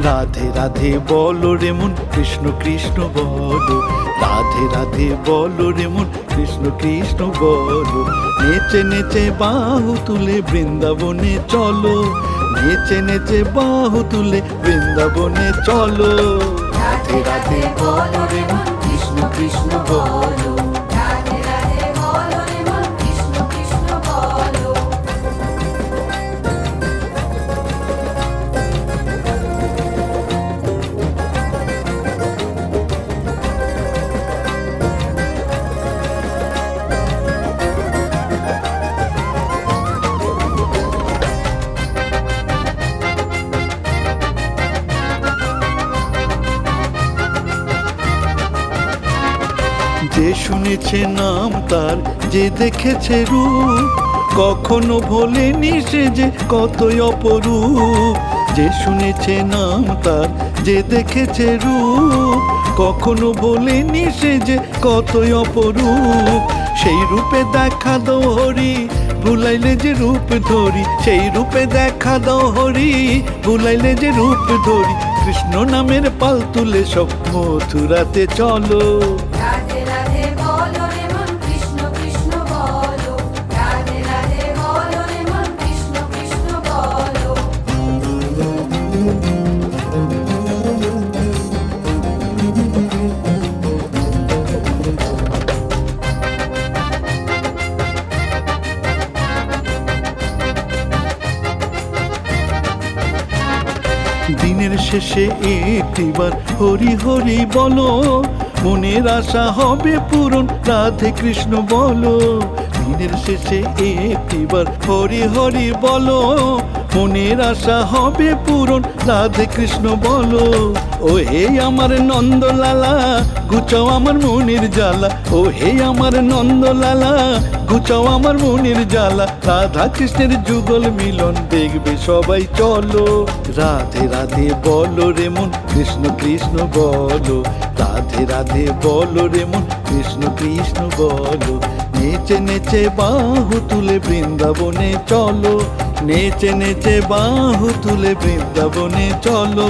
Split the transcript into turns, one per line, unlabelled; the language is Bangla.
রাধে রাধে বলো রে মন, কৃষ্ণ কৃষ্ণ বলো। রাধে রাধে বলো রে মন, কৃষ্ণ কৃষ্ণ বলো। নেচে নেচে বাহু তুলে বৃন্দাবনে চলো, নেচে নেচে বাহু তুলে বৃন্দাবনে চলো। রাধে রাধে বলো রে মন, কৃষ্ণ কৃষ্ণ বলো।
রাধে রাধে বলো রে মন, কৃষ্ণ কৃষ্ণ বলো।
যে শুনেছে নাম তার, যে দেখেছে রূপ, কখনো ভোলেনি সে যে কতই অপরূপ। যে শুনেছে নাম তার, যে দেখেছে রূপ, কখনো ভোলেনি সে যে কতই অপরূপ। সেই রূপে দেখা দাও হরি, ভুলাইলে যে রূপ ধরি। সেই রূপে দেখা দাও হরি, ভুলাইলে যে রূপ ধরি। কৃষ্ণ নামের পাল তুলে সব মথুরাতে চলো।
রাধে রাধে বলো রে মন, কৃষ্ণ কৃষ্ণ বলো। রাধে রাধে বলো রে মন, কৃষ্ণ কৃষ্ণ বলো।
দিনের শেষে একটিবার হরি হরি বলো, মনের আশা হবে পূরণ, রাধে কৃষ্ণ বলো। দিনের শেষে একটিবার হরি হরি বলো, মনের আশা হবে পূরণ, রাধে কৃষ্ণ বলো। ও হে আমার নন্দলালা, ঘুচাও আমার মনের জ্বালা। ও হে আমার নন্দলালা, ঘুচাও আমার মনের জ্বালা। রাধা কৃষ্ণের যুগল মিলন দেখবে সবাই চলো। রাধে রাধে বলো রে মন, কৃষ্ণ কৃষ্ণ বলো। রাধে রাধে বলো রে মন, কৃষ্ণ কৃষ্ণ বলো। নেচে নেচে বাহু তুলে বৃন্দাবনে চলো, নেচে নেচে বাহু তুলে বৃন্দাবনে চলো।